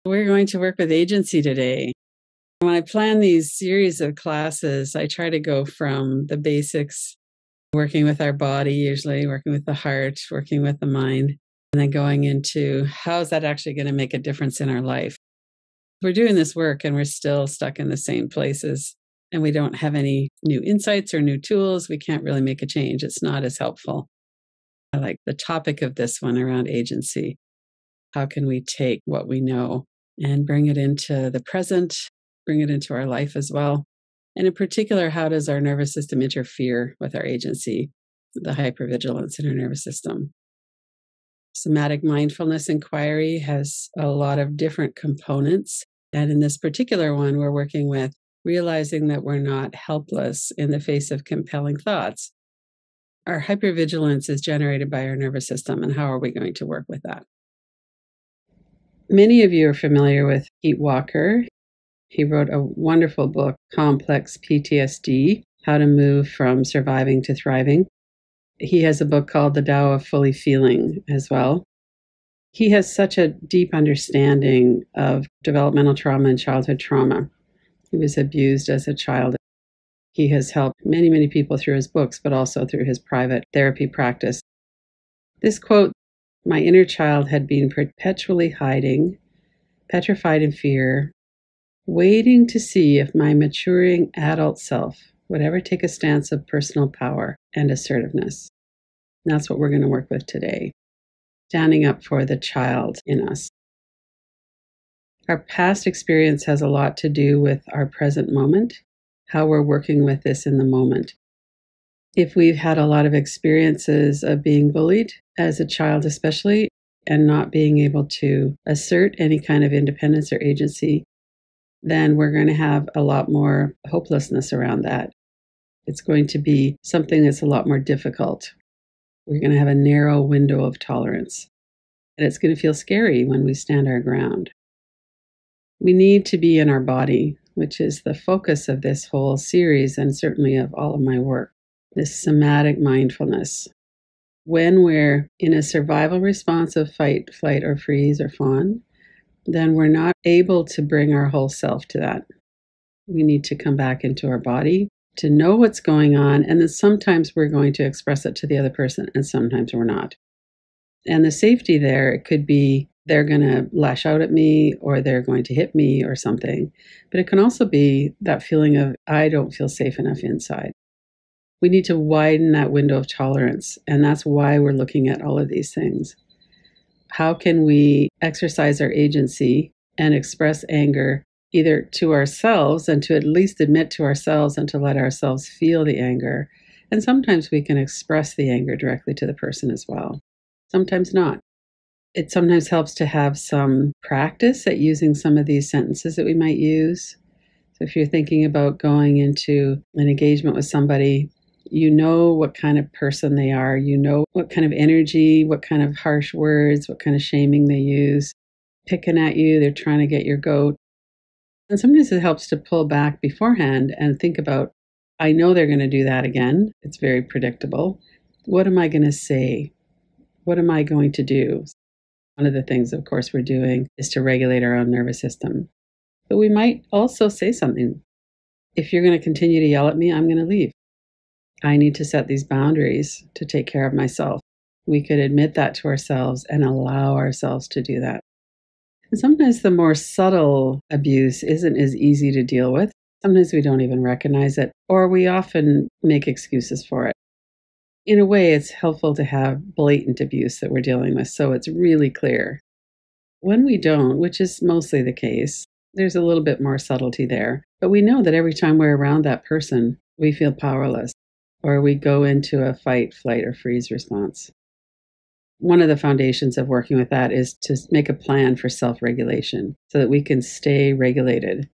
We're going to work with agency today. When I plan these series of classes, I try to go from the basics, working with our body, usually working with the heart, working with the mind, and then going into how is that actually going to make a difference in our life. We're doing this work and we're still stuck in the same places and we don't have any new insights or new tools. We can't really make a change. It's not as helpful. I like the topic of this one around agency. How can we take what we know and bring it into the present, bring it into our life as well? And in particular, how does our nervous system interfere with our agency, the hypervigilance in our nervous system? Somatic mindfulness inquiry has a lot of different components. And in this particular one, we're working with realizing that we're not helpless in the face of compelling thoughts. Our hypervigilance is generated by our nervous system, and how are we going to work with that? Many of you are familiar with Pete Walker. He wrote a wonderful book, Complex PTSD, How to Move from Surviving to Thriving. He has a book called The Tao of Fully Feeling as well. He has such a deep understanding of developmental trauma and childhood trauma. He was abused as a child. He has helped many, many people through his books, but also through his private therapy practice. This quote, "My inner child had been perpetually hiding, petrified in fear, waiting to see if my maturing adult self would ever take a stance of personal power and assertiveness." And that's what we're going to work with today, standing up for the child in us. Our past experience has a lot to do with our present moment, how we're working with this in the moment. If we've had a lot of experiences of being bullied as a child, especially, and not being able to assert any kind of independence or agency, then we're going to have a lot more hopelessness around that. It's going to be something that's a lot more difficult. We're going to have a narrow window of tolerance. And it's going to feel scary when we stand our ground. We need to be in our body, which is the focus of this whole series and certainly of all of my work. This somatic mindfulness. When we're in a survival response of fight, flight, or freeze, or fawn, then we're not able to bring our whole self to that. We need to come back into our body to know what's going on, and then sometimes we're going to express it to the other person, and sometimes we're not. And the safety there, it could be they're going to lash out at me, or they're going to hit me, or something. But it can also be that feeling of, I don't feel safe enough inside. We need to widen that window of tolerance, and that's why we're looking at all of these things. How can we exercise our agency and express anger either to ourselves and to at least admit to ourselves and to let ourselves feel the anger? And sometimes we can express the anger directly to the person as well. Sometimes not. It sometimes helps to have some practice at using some of these sentences that we might use. So if you're thinking about going into an engagement with somebody, you know what kind of person they are, you know what kind of energy, what kind of harsh words, what kind of shaming they use, picking at you, they're trying to get your goat. And sometimes it helps to pull back beforehand and think about, I know they're going to do that again. It's very predictable. What am I going to say? What am I going to do? One of the things, of course, we're doing is to regulate our own nervous system. But we might also say something. If you're going to continue to yell at me, I'm going to leave. I need to set these boundaries to take care of myself. We could admit that to ourselves and allow ourselves to do that. And sometimes the more subtle abuse isn't as easy to deal with. Sometimes we don't even recognize it, or we often make excuses for it. In a way, it's helpful to have blatant abuse that we're dealing with, so it's really clear. When we don't, which is mostly the case, there's a little bit more subtlety there. But we know that every time we're around that person, we feel powerless, or we go into a fight, flight, or freeze response. One of the foundations of working with that is to make a plan for self-regulation so that we can stay regulated.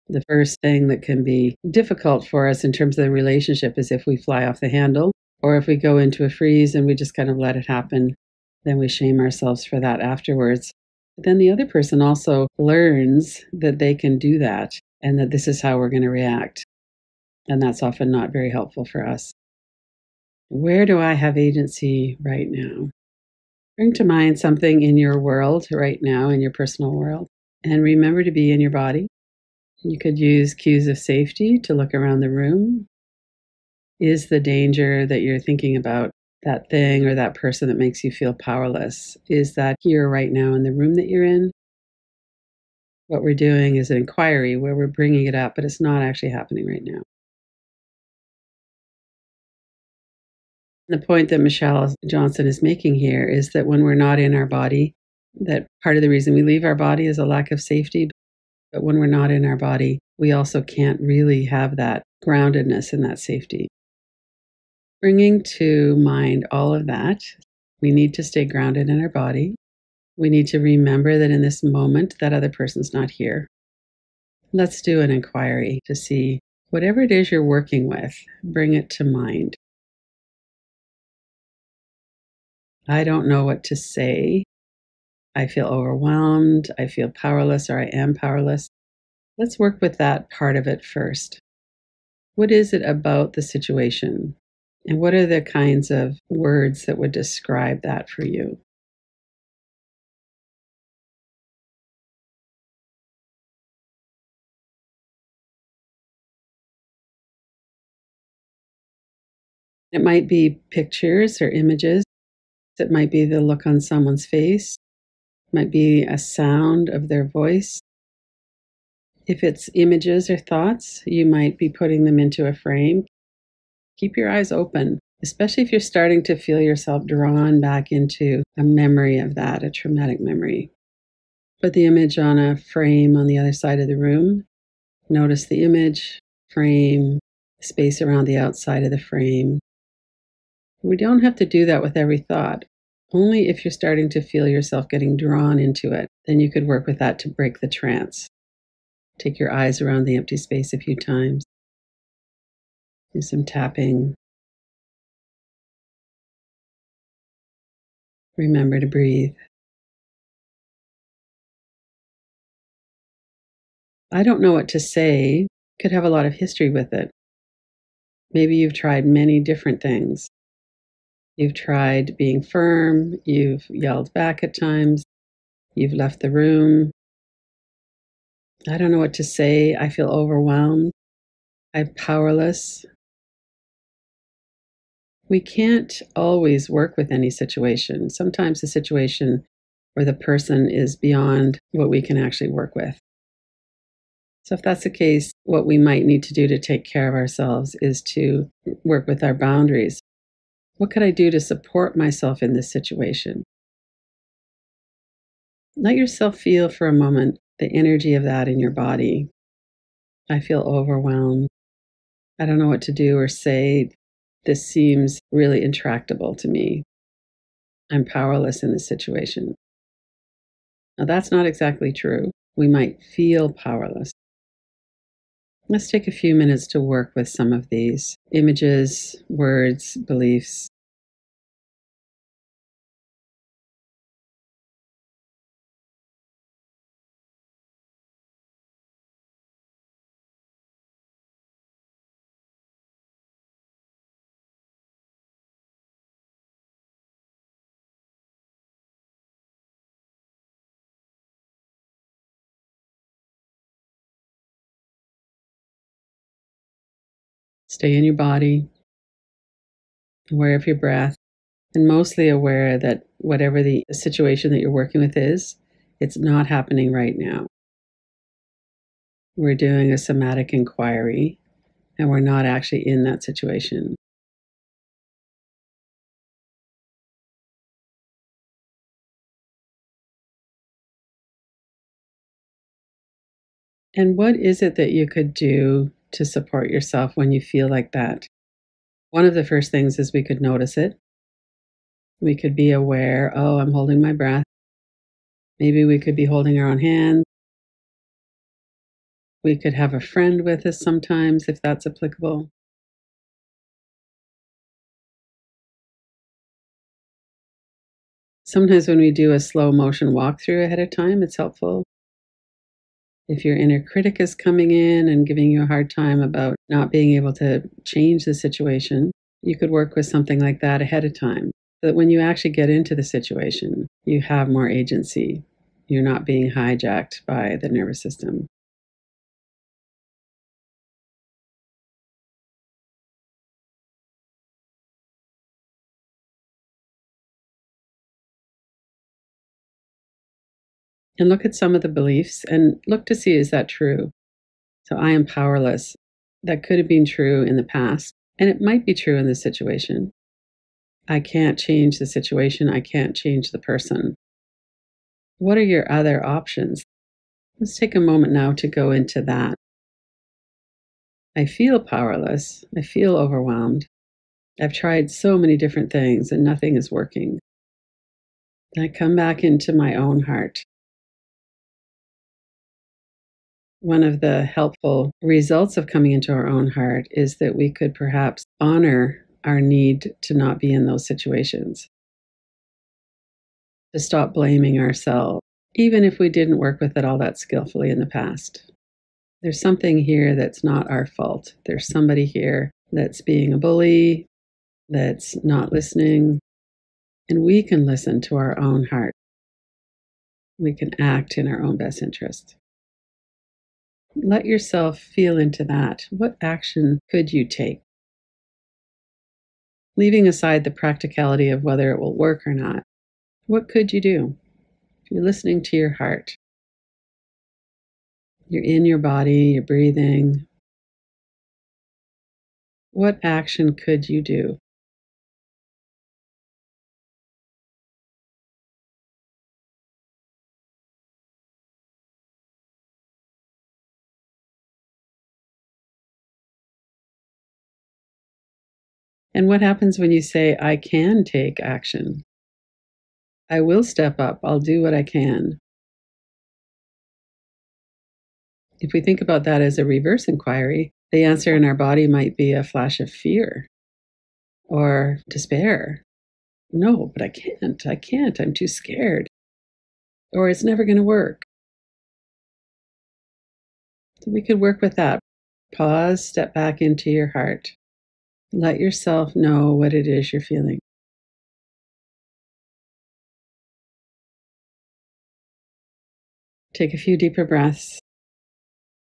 The first thing that can be difficult for us in terms of the relationship is if we fly off the handle, or if we go into a freeze and we just kind of let it happen, then we shame ourselves for that afterwards. But then the other person also learns that they can do that and that this is how we're going to react. And that's often not very helpful for us. Where do I have agency right now? Bring to mind something in your world right now, in your personal world. And remember to be in your body. You could use cues of safety to look around the room. Is the danger that you're thinking about, that thing or that person that makes you feel powerless, is that here right now in the room that you're in? What we're doing is an inquiry where we're bringing it up, but it's not actually happening right now. The point that Michelle Johnson is making here is that when we're not in our body, that part of the reason we leave our body is a lack of safety. But when we're not in our body, we also can't really have that groundedness and that safety. Bringing to mind all of that, we need to stay grounded in our body. We need to remember that in this moment, that other person's not here. Let's do an inquiry to see whatever it is you're working with, bring it to mind. I don't know what to say. I feel overwhelmed. I feel powerless, or I am powerless. Let's work with that part of it first. What is it about the situation? And what are the kinds of words that would describe that for you? It might be pictures or images. It might be the look on someone's face. It might be a sound of their voice. If it's images or thoughts, you might be putting them into a frame. Keep your eyes open, especially if you're starting to feel yourself drawn back into a memory of that, a traumatic memory. Put the image on a frame on the other side of the room. Notice the image, frame, space around the outside of the frame. We don't have to do that with every thought. Only if you're starting to feel yourself getting drawn into it, then you could work with that to break the trance. Take your eyes around the empty space a few times. Do some tapping. Remember to breathe. I don't know what to say. Could have a lot of history with it. Maybe you've tried many different things. You've tried being firm. You've yelled back at times. You've left the room. I don't know what to say. I feel overwhelmed. I'm powerless. We can't always work with any situation. Sometimes the situation or the person is beyond what we can actually work with. So, if that's the case, what we might need to do to take care of ourselves is to work with our boundaries. What could I do to support myself in this situation? Let yourself feel for a moment the energy of that in your body. I feel overwhelmed. I don't know what to do or say. This seems really intractable to me. I'm powerless in this situation. Now, that's not exactly true. We might feel powerless. Let's take a few minutes to work with some of these images, words, beliefs. Stay in your body, aware of your breath, and mostly aware that whatever the situation that you're working with is, it's not happening right now. We're doing a somatic inquiry, and we're not actually in that situation. And what is it that you could do to support yourself when you feel like that? One of the first things is we could notice it. We could be aware, oh, I'm holding my breath. Maybe we could be holding our own hand. We could have a friend with us sometimes if that's applicable. Sometimes when we do a slow motion walkthrough ahead of time, it's helpful. If your inner critic is coming in and giving you a hard time about not being able to change the situation, you could work with something like that ahead of time. So that when you actually get into the situation, you have more agency. You're not being hijacked by the nervous system. And look at some of the beliefs and look to see, is that true? So I am powerless. That could have been true in the past, and it might be true in this situation. I can't change the situation. I can't change the person. What are your other options? Let's take a moment now to go into that. I feel powerless. I feel overwhelmed. I've tried so many different things and nothing is working. I come back into my own heart. One of the helpful results of coming into our own heart is that we could perhaps honor our need to not be in those situations, to stop blaming ourselves, even if we didn't work with it all that skillfully in the past. There's something here that's not our fault. There's somebody here that's being a bully, that's not listening, and we can listen to our own heart. We can act in our own best interest. Let yourself feel into that. What action could you take? Leaving aside the practicality of whether it will work or not, what could you do? If you're listening to your heart, you're in your body, you're breathing. What action could you do? And what happens when you say, I can take action? I will step up. I'll do what I can. If we think about that as a reverse inquiry, the answer in our body might be a flash of fear or despair. No, but I can't. I can't. I'm too scared. Or it's never going to work. So we could work with that. Pause, step back into your heart. Let yourself know what it is you're feeling. Take a few deeper breaths.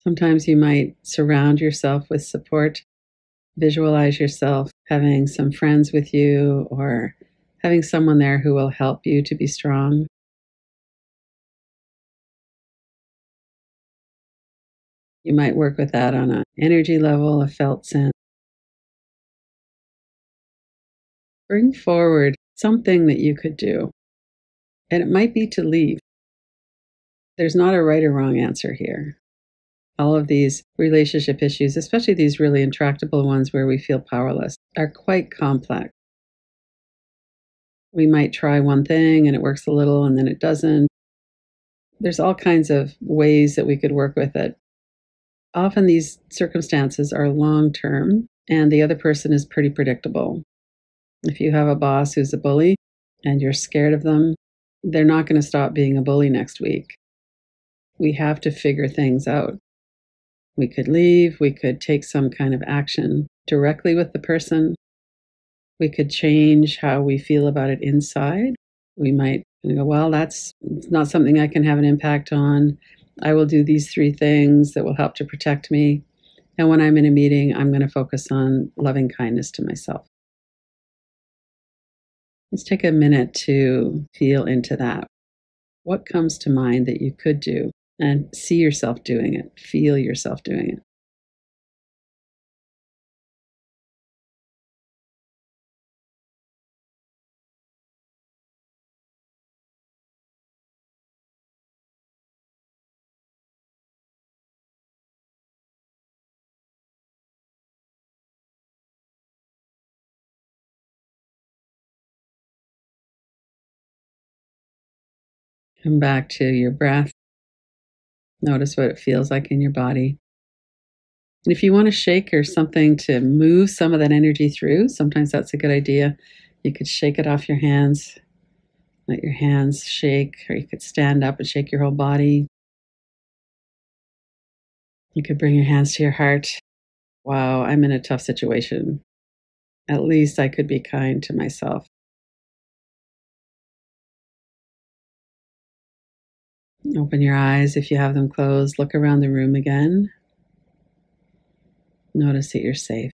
Sometimes you might surround yourself with support. Visualize yourself having some friends with you or having someone there who will help you to be strong. You might work with that on an energy level, a felt sense. Bring forward something that you could do. And it might be to leave. There's not a right or wrong answer here. All of these relationship issues, especially these really intractable ones where we feel powerless, are quite complex. We might try one thing and it works a little and then it doesn't. There's all kinds of ways that we could work with it. Often these circumstances are long term and the other person is pretty predictable. If you have a boss who's a bully and you're scared of them, they're not going to stop being a bully next week. We have to figure things out. We could leave, we could take some kind of action directly with the person. We could change how we feel about it inside. We might go, well, that's not something I can have an impact on. I will do these three things that will help to protect me. And when I'm in a meeting, I'm going to focus on loving kindness to myself. Let's take a minute to feel into that. What comes to mind that you could do? And see yourself doing it, feel yourself doing it. Come back to your breath. Notice what it feels like in your body. And if you want to shake or something to move some of that energy through, sometimes that's a good idea. You could shake it off your hands, let your hands shake, or you could stand up and shake your whole body. You could bring your hands to your heart. Wow, I'm in a tough situation. At least I could be kind to myself. Open your eyes if you have them closed. Look around the room again. Notice that you're safe.